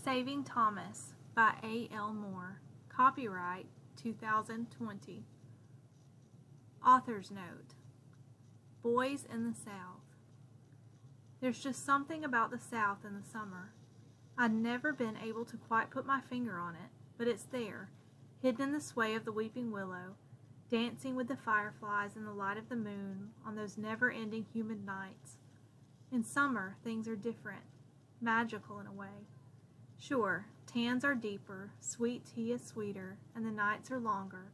Saving Thomas by A. L. Moore. Copyright 2020. Author's Note. Boys in the South. There's just something about the South in the summer. I'd never been able to quite put my finger on it, but it's there, hidden in the sway of the weeping willow, dancing with the fireflies in the light of the moon on those never-ending humid nights. In summer, things are different, magical in a way. Sure, tans are deeper, sweet tea is sweeter, and the nights are longer,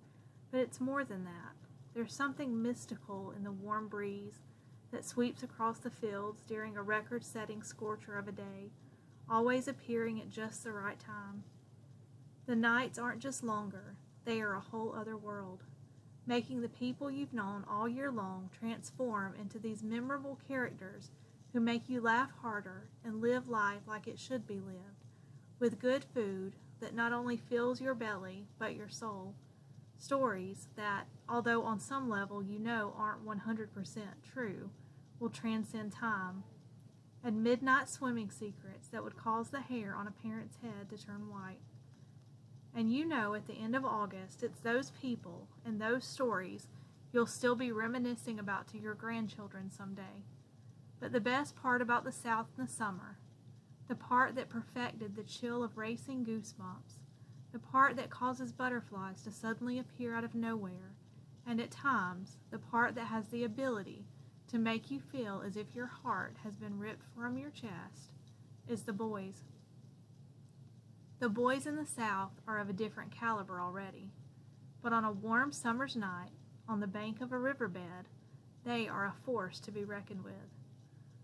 but it's more than that. There's something mystical in the warm breeze that sweeps across the fields during a record-setting scorcher of a day, always appearing at just the right time. The nights aren't just longer, they are a whole other world, making the people you've known all year long transform into these memorable characters who make you laugh harder and live life like it should be lived, with good food that not only fills your belly but your soul. Stories that, although on some level you know aren't 100% true, will transcend time. And midnight swimming secrets that would cause the hair on a parent's head to turn white. And you know at the end of August it's those people and those stories you'll still be reminiscing about to your grandchildren someday. But the best part about the South in the summer, the part that perfected the chill of racing goosebumps, the part that causes butterflies to suddenly appear out of nowhere, and at times, the part that has the ability to make you feel as if your heart has been ripped from your chest, is the boys. The boys in the South are of a different caliber already, but on a warm summer's night, on the bank of a riverbed, they are a force to be reckoned with.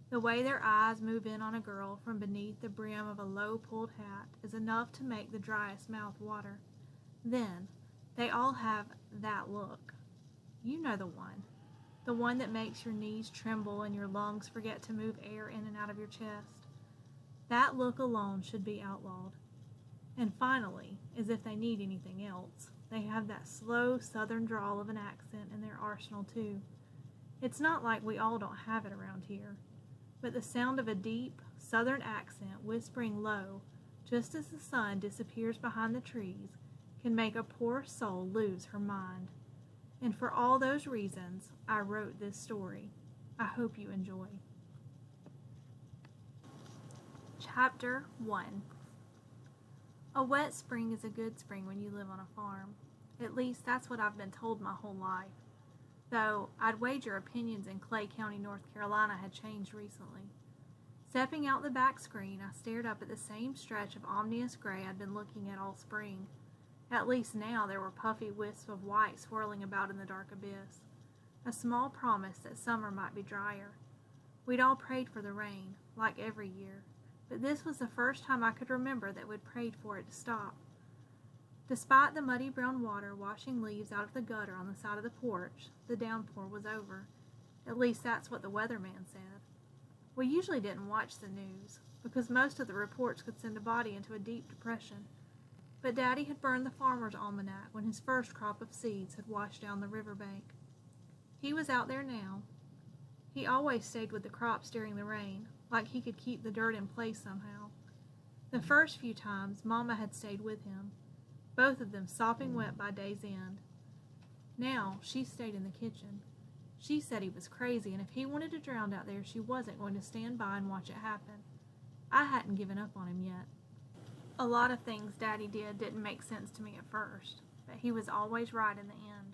The way their eyes move in on a girl from beneath the brim of a low-pulled hat is enough to make the driest mouth water. Then, they all have that look. You know the one that makes your knees tremble and your lungs forget to move air in and out of your chest. That look alone should be outlawed. And finally, as if they need anything else, they have that slow southern drawl of an accent in their arsenal too. It's not like we all don't have it around here, but the sound of a deep, southern accent whispering low, just as the sun disappears behind the trees, can make a poor soul lose her mind. And for all those reasons, I wrote this story. I hope you enjoy. Chapter 1. A wet spring is a good spring when you live on a farm. At least that's what I've been told my whole life. Though I'd wager opinions in Clay County, North Carolina had changed recently. Stepping out the back screen, I stared up at the same stretch of ominous gray I'd been looking at all spring. At least now there were puffy wisps of white swirling about in the dark abyss. A small promise that summer might be drier. We'd all prayed for the rain, like every year, but this was the first time I could remember that we'd prayed for it to stop. Despite the muddy brown water washing leaves out of the gutter on the side of the porch, the downpour was over. At least that's what the weatherman said. We usually didn't watch the news, because most of the reports could send a body into a deep depression. But Daddy had burned the farmer's almanac when his first crop of seeds had washed down the riverbank. He was out there now. He always stayed with the crops during the rain, like he could keep the dirt in place somehow. The first few times, Mama had stayed with him, both of them sopping wet by day's end. Now, she stayed in the kitchen. She said he was crazy, and if he wanted to drown out there, she wasn't going to stand by and watch it happen. I hadn't given up on him yet. A lot of things Daddy did didn't make sense to me at first, but he was always right in the end.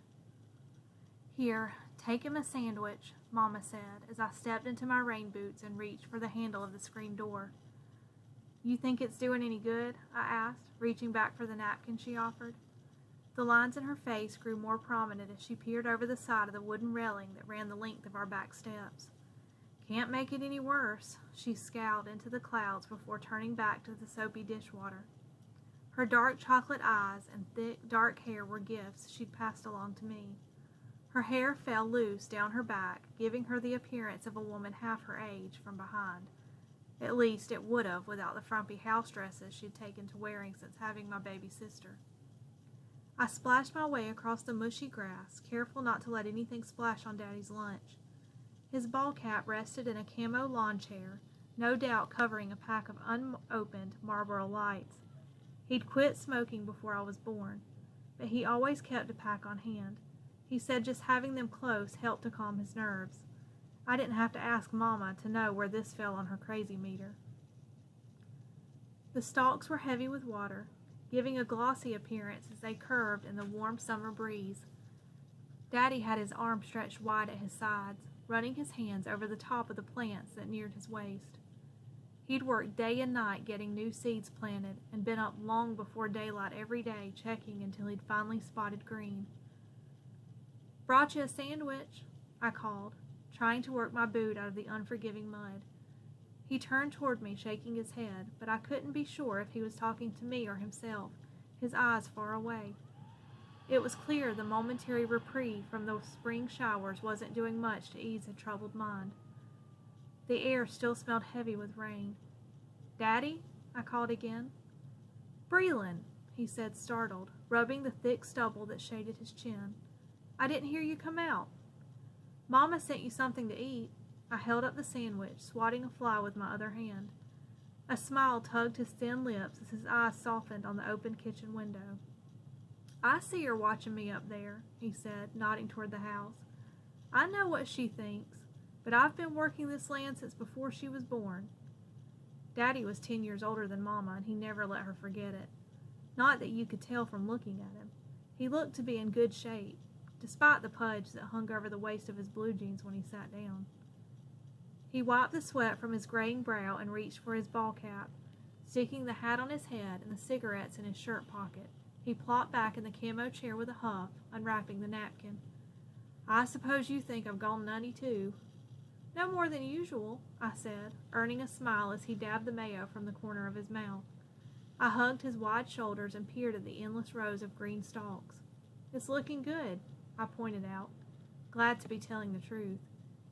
"Here, take him a sandwich," Mama said, as I stepped into my rain boots and reached for the handle of the screen door. "You think it's doing any good?" I asked, reaching back for the napkin she offered. The lines in her face grew more prominent as she peered over the side of the wooden railing that ran the length of our back steps. "Can't make it any worse," she scowled into the clouds before turning back to the soapy dishwater. Her dark chocolate eyes and thick, dark hair were gifts she'd passed along to me. Her hair fell loose down her back, giving her the appearance of a woman half her age from behind. At least it would have without the frumpy house dresses she'd taken to wearing since having my baby sister. I splashed my way across the mushy grass, careful not to let anything splash on Daddy's lunch. His ball cap rested in a camo lawn chair, no doubt covering a pack of unopened Marlboro Lights. He'd quit smoking before I was born, but he always kept a pack on hand. He said just having them close helped to calm his nerves. I didn't have to ask Mama to know where this fell on her crazy meter. The stalks were heavy with water, giving a glossy appearance as they curved in the warm summer breeze. Daddy had his arms stretched wide at his sides, running his hands over the top of the plants that neared his waist. He'd worked day and night getting new seeds planted and been up long before daylight every day checking until he'd finally spotted green. "Brought you a sandwich," I called, trying to work my boot out of the unforgiving mud. He turned toward me, shaking his head, but I couldn't be sure if he was talking to me or himself, his eyes far away. It was clear the momentary reprieve from those spring showers wasn't doing much to ease a troubled mind. The air still smelled heavy with rain. "Daddy?" I called again. "Breland," he said, startled, rubbing the thick stubble that shaded his chin. "I didn't hear you come out." "Mama sent you something to eat." I held up the sandwich, swatting a fly with my other hand. A smile tugged his thin lips as his eyes softened on the open kitchen window. "I see her watching me up there," he said, nodding toward the house. "I know what she thinks, but I've been working this land since before she was born." Daddy was 10 years older than Mama, and he never let her forget it. Not that you could tell from looking at him. He looked to be in good shape, despite the pudge that hung over the waist of his blue jeans when he sat down. He wiped the sweat from his graying brow and reached for his ball cap. Sticking the hat on his head and the cigarettes in his shirt pocket, he plopped back in the camo chair with a huff, unwrapping the napkin. "I suppose you think I've gone nutty too." "No more than usual," I said, earning a smile as he dabbed the mayo from the corner of his mouth. I hugged his wide shoulders and peered at the endless rows of green stalks. "It's looking good," I pointed out, glad to be telling the truth.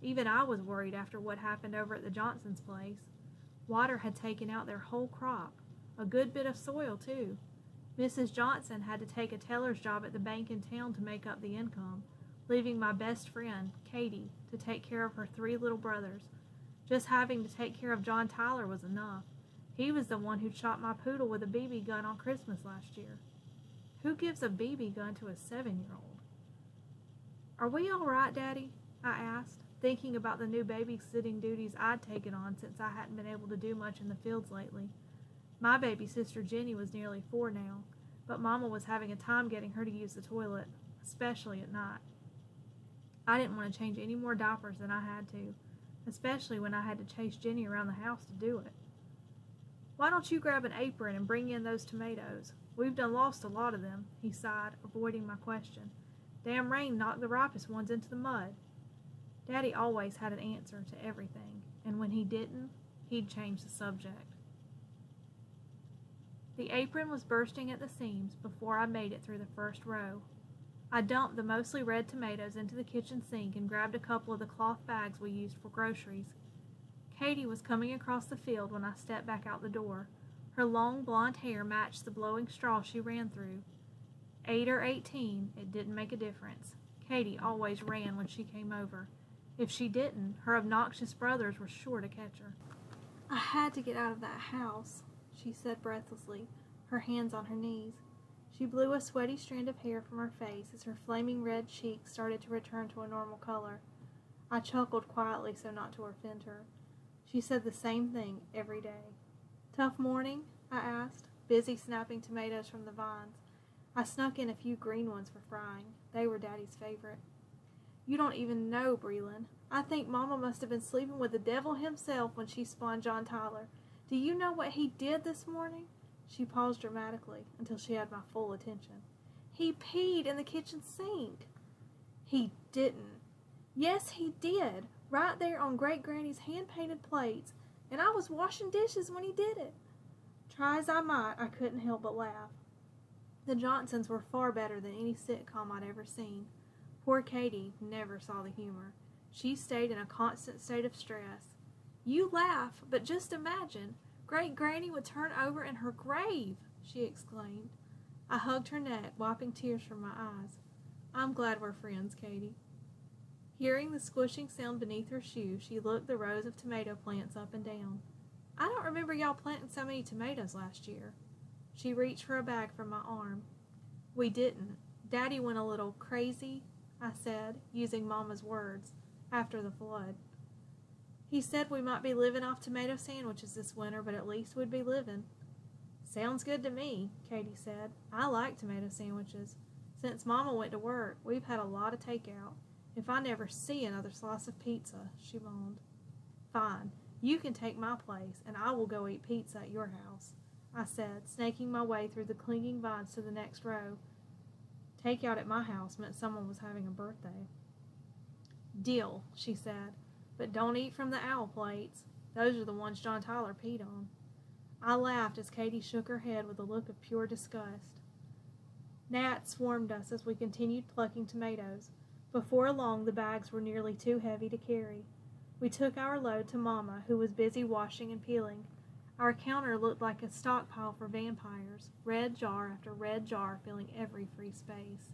Even I was worried after what happened over at the Johnsons' place. Water had taken out their whole crop, a good bit of soil, too. Mrs. Johnson had to take a teller's job at the bank in town to make up the income, leaving my best friend, Katie, to take care of her 3 little brothers. Just having to take care of John Tyler was enough. He was the one who shot my poodle with a BB gun on Christmas last year. Who gives a BB gun to a 7-year-old? "Are we all right, Daddy?" I asked, thinking about the new babysitting duties I'd taken on since I hadn't been able to do much in the fields lately. My baby sister Jenny was nearly 4 now, but Mama was having a time getting her to use the toilet, especially at night. I didn't want to change any more diapers than I had to, especially when I had to chase Jenny around the house to do it. "Why don't you grab an apron and bring in those tomatoes? We've done lost a lot of them," he sighed, avoiding my question. "Damn rain knocked the ripest ones into the mud." Daddy always had an answer to everything, and when he didn't, he'd change the subject. The apron was bursting at the seams before I made it through the first row. I dumped the mostly red tomatoes into the kitchen sink and grabbed a couple of the cloth bags we used for groceries. Katie was coming across the field when I stepped back out the door. Her long blonde hair matched the blowing straw she ran through. 8 or 18, it didn't make a difference. Katie always ran when she came over. If she didn't, her obnoxious brothers were sure to catch her. "I had to get out of that house," she said breathlessly, her hands on her knees. She blew a sweaty strand of hair from her face as her flaming red cheeks started to return to a normal color. I chuckled quietly so not to offend her. She said the same thing every day. "Tough morning?" I asked, busy snapping tomatoes from the vines. I snuck in a few green ones for frying. They were Daddy's favorite. "You don't even know, Breland. I think Mama must have been sleeping with the devil himself when she spawned John Tyler. Do you know what he did this morning?" She paused dramatically until she had my full attention. "He peed in the kitchen sink." "He didn't." "Yes, he did. Right there on Great Granny's hand-painted plates. And I was washing dishes when he did it." Try as I might, I couldn't help but laugh. The Johnsons were far better than any sitcom I'd ever seen. Poor Katie never saw the humor. She stayed in a constant state of stress. "You laugh, but just imagine. Great Granny would turn over in her grave," she exclaimed. I hugged her neck, wiping tears from my eyes. "I'm glad we're friends, Katie." Hearing the squishing sound beneath her shoe, she looked the rows of tomato plants up and down. I don't remember y'all planting so many tomatoes last year. She reached for a bag from my arm. We didn't. Daddy went a little crazy, I said, using Mama's words, after the flood. He said we might be living off tomato sandwiches this winter, but at least we'd be living. Sounds good to me, Katie said. I like tomato sandwiches. Since Mama went to work, we've had a lot of takeout. If I never see another slice of pizza, she moaned. Fine, you can take my place, and I will go eat pizza at your house, I said, snaking my way through the clinging vines to the next row. Takeout at my house meant someone was having a birthday. Deal, she said, but don't eat from the owl plates. Those are the ones John Tyler peed on. I laughed as Katie shook her head with a look of pure disgust. Gnats swarmed us as we continued plucking tomatoes. Before long, the bags were nearly too heavy to carry. We took our load to Mama, who was busy washing and peeling. Our counter looked like a stockpile for vampires, red jar after red jar filling every free space.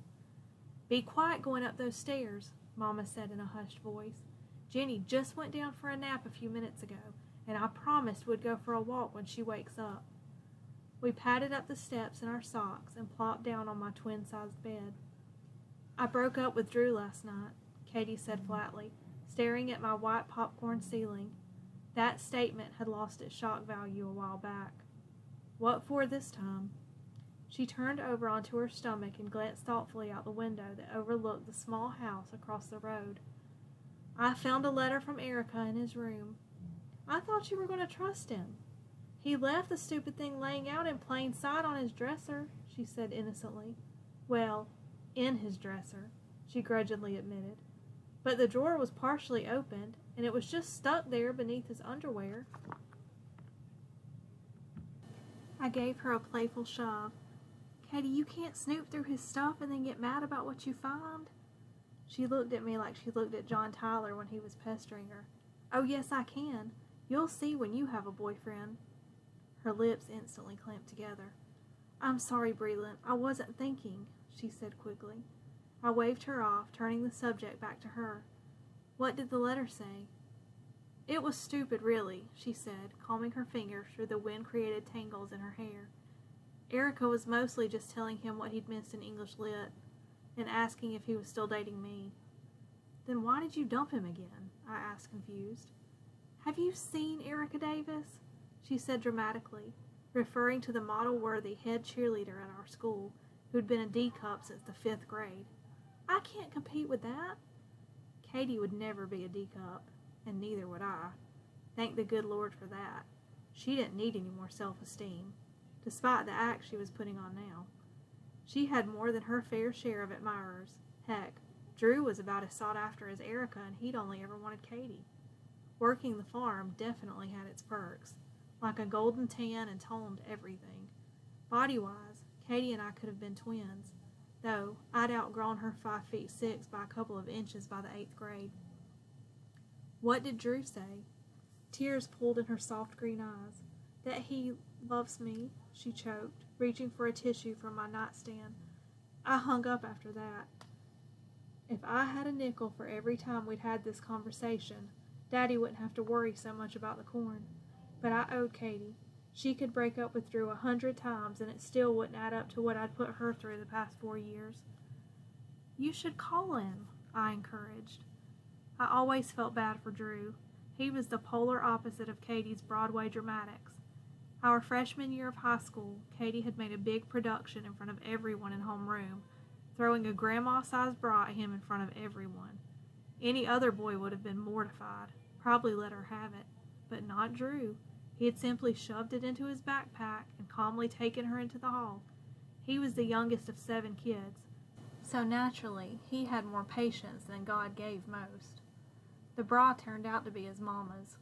Be quiet going up those stairs, Mama said in a hushed voice. Jenny just went down for a nap a few minutes ago, and I promised we'd go for a walk when she wakes up. We padded up the steps in our socks and plopped down on my twin-sized bed. I broke up with Drew last night, Katie said flatly, staring at my white popcorn ceiling. That statement had lost its shock value a while back. What for this time? She turned over onto her stomach and glanced thoughtfully out the window that overlooked the small house across the road. I found a letter from Erica in his room. I thought you were going to trust him. He left the stupid thing laying out in plain sight on his dresser, she said innocently. Well, in his dresser, she grudgingly admitted. But the drawer was partially opened, and it was just stuck there beneath his underwear. I gave her a playful shove. Katie, you can't snoop through his stuff and then get mad about what you find. She looked at me like she looked at John Tyler when he was pestering her. Oh, yes, I can. You'll see when you have a boyfriend. Her lips instantly clamped together. I'm sorry, Breland. I wasn't thinking, she said quickly. I waved her off, turning the subject back to her. What did the letter say? It was stupid, really, she said, combing her fingers through the wind-created tangles in her hair. Erica was mostly just telling him what he'd missed in English Lit and asking if he was still dating me. Then why did you dump him again? I asked, confused. Have you seen Erica Davis? She said dramatically, referring to the model-worthy head cheerleader at our school who'd been a D-cup since the 5th grade. I can't compete with that. Katie would never be a D-cup, and neither would I. Thank the good Lord for that. She didn't need any more self-esteem, despite the act she was putting on now. She had more than her fair share of admirers. Heck, Drew was about as sought after as Erica, and he'd only ever wanted Katie. Working the farm definitely had its perks, like a golden tan and toned everything. Body-wise, Katie and I could have been twins, though I'd outgrown her 5'6" by a couple of inches by the 8th grade. What did Drew say? Tears pulled in her soft green eyes. That he loves me, she choked, reaching for a tissue from my nightstand. I hung up after that. If I had a nickel for every time we'd had this conversation, Daddy wouldn't have to worry so much about the corn. But I owed Katie. She could break up with Drew 100 times and it still wouldn't add up to what I'd put her through the past 4 years. You should call him, I encouraged. I always felt bad for Drew. He was the polar opposite of Katie's Broadway dramatics. Our freshman year of high school, Katie had made a big production in front of everyone in homeroom, throwing a grandma-sized bra at him in front of everyone. Any other boy would have been mortified, probably let her have it, but not Drew. He had simply shoved it into his backpack and calmly taken her into the hall. He was the youngest of 7 kids, so naturally he had more patience than God gave most. The bra turned out to be his mama's.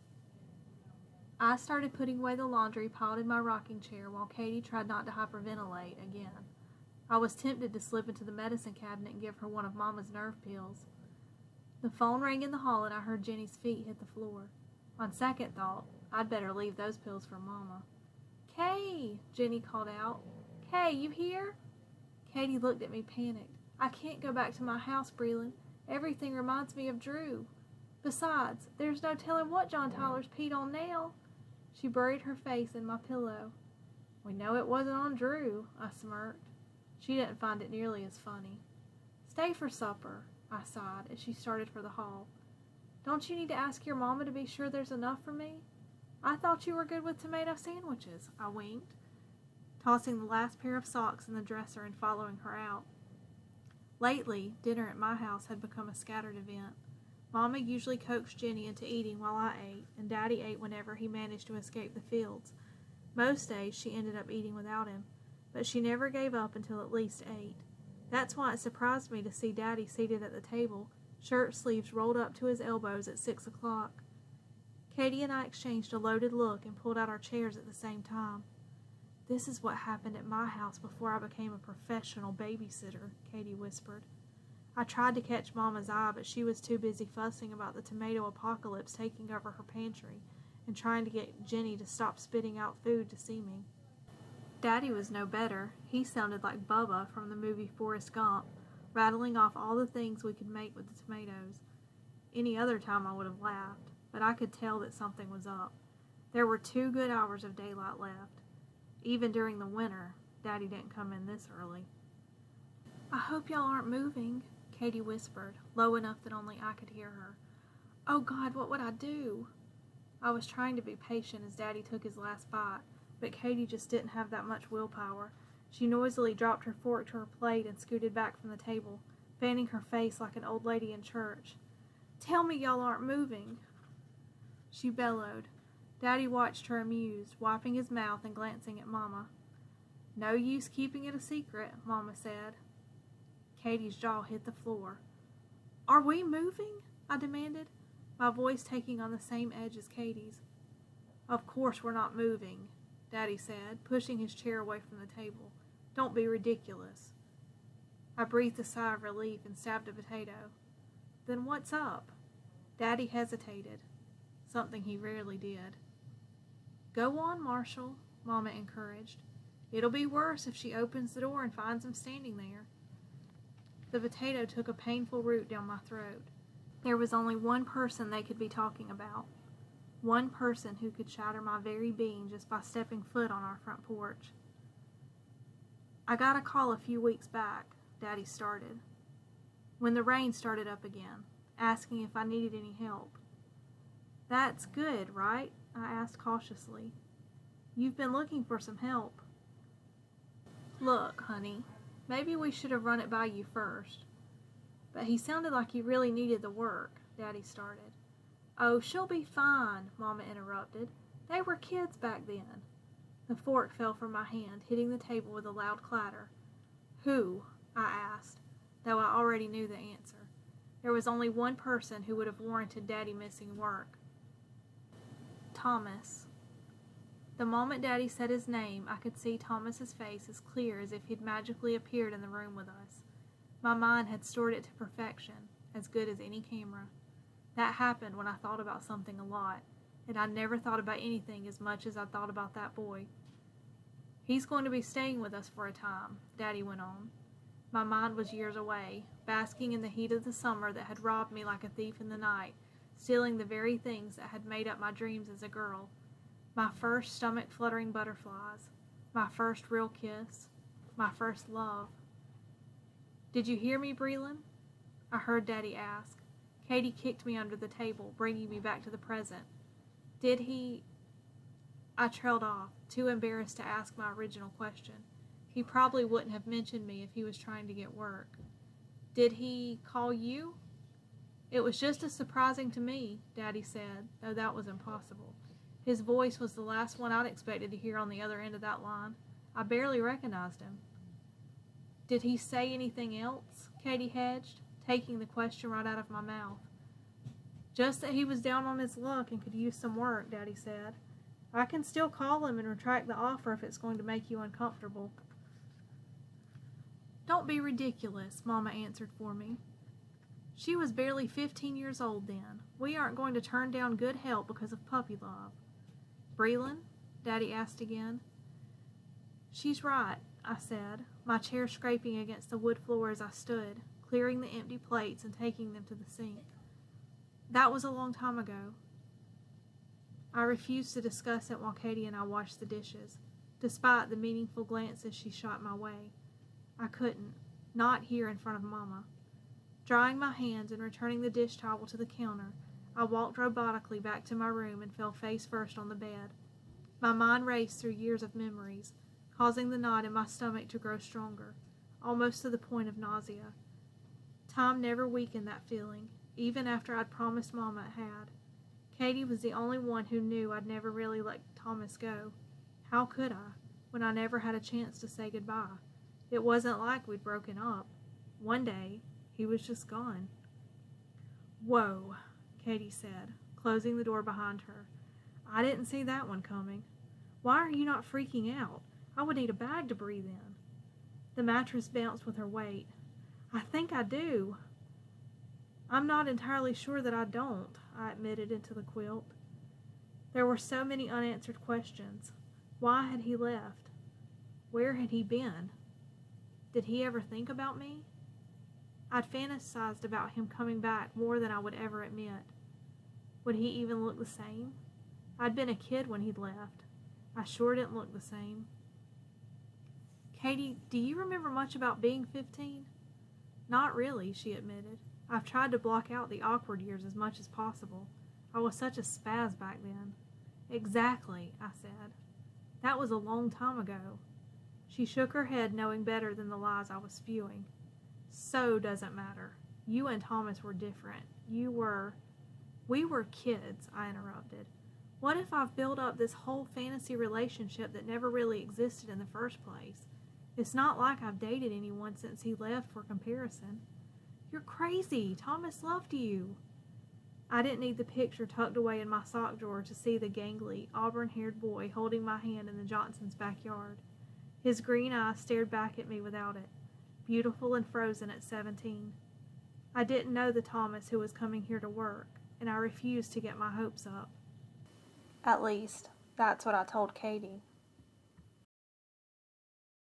I started putting away the laundry piled in my rocking chair while Katie tried not to hyperventilate again. I was tempted to slip into the medicine cabinet and give her one of Mama's nerve pills. The phone rang in the hall and I heard Jenny's feet hit the floor. On second thought, I'd better leave those pills for Mama. Kay, Jenny called out. Kay, you here? Katie looked at me panicked. I can't go back to my house, Breland. Everything reminds me of Drew. Besides, there's no telling what John Tyler's peed on now. She buried her face in my pillow. "We know it wasn't on Drew," I smirked. She didn't find it nearly as funny. "Stay for supper," I sighed as she started for the hall. "Don't you need to ask your mama to be sure there's enough for me? I thought you were good with tomato sandwiches," I winked, tossing the last pair of socks in the dresser and following her out. Lately, dinner at my house had become a scattered event. Mama usually coaxed Jenny into eating while I ate, and Daddy ate whenever he managed to escape the fields. Most days she ended up eating without him, but she never gave up until at least 8. That's why it surprised me to see Daddy seated at the table, shirt sleeves rolled up to his elbows at 6 o'clock. Katie and I exchanged a loaded look and pulled out our chairs at the same time. "This is what happened at my house before I became a professional babysitter," Katie whispered. I tried to catch Mama's eye, but she was too busy fussing about the tomato apocalypse taking over her pantry and trying to get Jenny to stop spitting out food to see me. Daddy was no better. He sounded like Bubba from the movie Forrest Gump, rattling off all the things we could make with the tomatoes. Any other time I would have laughed, but I could tell that something was up. There were 2 good hours of daylight left. Even during the winter, Daddy didn't come in this early. "I hope y'all aren't moving," Katie whispered, low enough that only I could hear her. "Oh God, what would I do?" I was trying to be patient as Daddy took his last bite, but Katie just didn't have that much willpower. She noisily dropped her fork to her plate and scooted back from the table, fanning her face like an old lady in church. "Tell me y'all aren't moving," she bellowed. Daddy watched her amused, wiping his mouth and glancing at Mama. "No use keeping it a secret," Mama said. Katie's jaw hit the floor. "Are we moving?" I demanded, my voice taking on the same edge as Katie's. "Of course we're not moving," Daddy said, pushing his chair away from the table. "Don't be ridiculous." I breathed a sigh of relief and stabbed a potato. "Then what's up?" Daddy hesitated, something he rarely did. "Go on, Marshall," Mama encouraged. "It'll be worse if she opens the door and finds him standing there." The potato took a painful root down my throat. There was only one person they could be talking about. One person who could shatter my very being just by stepping foot on our front porch. "I got a call a few weeks back," Daddy started, when the rain started up again, asking if I needed any help. "That's good, right?" I asked cautiously. "You've been looking for some help." "Look, honey, maybe we should have run it by you first." But he sounded like he really needed the work, Daddy started. "Oh, she'll be fine," Mama interrupted. "They were kids back then." The fork fell from my hand, hitting the table with a loud clatter. "Who?" I asked, though I already knew the answer. There was only one person who would have warranted Daddy missing work. "Thomas." The moment Daddy said his name, I could see Thomas's face as clear as if he'd magically appeared in the room with us. My mind had stored it to perfection, as good as any camera. That happened when I thought about something a lot, and I never thought about anything as much as I thought about that boy. "He's going to be staying with us for a time," Daddy went on. My mind was years away, basking in the heat of the summer that had robbed me like a thief in the night, stealing the very things that had made up my dreams as a girl. My first stomach-fluttering butterflies, my first real kiss, my first love. "Did you hear me, Breland?" I heard Daddy ask. Katie kicked me under the table, bringing me back to the present. "Did he—" I trailed off, too embarrassed to ask my original question. He probably wouldn't have mentioned me if he was trying to get work. "Did he call you?" "It was just as surprising to me," Daddy said, though that was impossible. His voice was the last one I'd expected to hear on the other end of that line. I barely recognized him. "Did he say anything else?" Katie hedged, taking the question right out of my mouth. "Just that he was down on his luck and could use some work," Daddy said. "I can still call him and retract the offer if it's going to make you uncomfortable." "Don't be ridiculous," Mama answered for me. She was barely 15 years old then. We aren't going to turn down good help because of puppy love. "Breland?" Daddy asked again. "She's right," I said, my chair scraping against the wood floor as I stood, clearing the empty plates and taking them to the sink. "That was a long time ago." I refused to discuss it while Katie and I washed the dishes, despite the meaningful glances she shot my way. I couldn't, not here in front of Mama. Drying my hands and returning the dish towel to the counter, I walked robotically back to my room and fell face first on the bed. My mind raced through years of memories, causing the knot in my stomach to grow stronger, almost to the point of nausea. Time never weakened that feeling, even after I'd promised Mama it had. Katie was the only one who knew I'd never really let Thomas go. How could I, when I never had a chance to say goodbye? It wasn't like we'd broken up. One day, he was just gone. "Whoa," Katie said, closing the door behind her. "I didn't see that one coming. Why are you not freaking out? I would need a bag to breathe in." The mattress bounced with her weight. "I think I do." "I'm not entirely sure that I don't," I admitted into the quilt. There were so many unanswered questions. Why had he left? Where had he been? Did he ever think about me? I'd fantasized about him coming back more than I would ever admit. Would he even look the same? I'd been a kid when he'd left. I sure didn't look the same. "Katie, do you remember much about being 15? "Not really," she admitted. "I've tried to block out the awkward years as much as possible. I was such a spaz back then." "Exactly," I said. "That was a long time ago." She shook her head, knowing better than the lies I was spewing. "So doesn't matter. You and Thomas were different. We were kids," I interrupted. "What if I've built up this whole fantasy relationship that never really existed in the first place? It's not like I've dated anyone since he left for comparison." "You're crazy. Thomas loved you." I didn't need the picture tucked away in my sock drawer to see the gangly, auburn-haired boy holding my hand in the Johnsons' backyard. His green eyes stared back at me without it, beautiful and frozen at 17. I didn't know the Thomas who was coming here to work, and I refused to get my hopes up. At least, that's what I told Katie.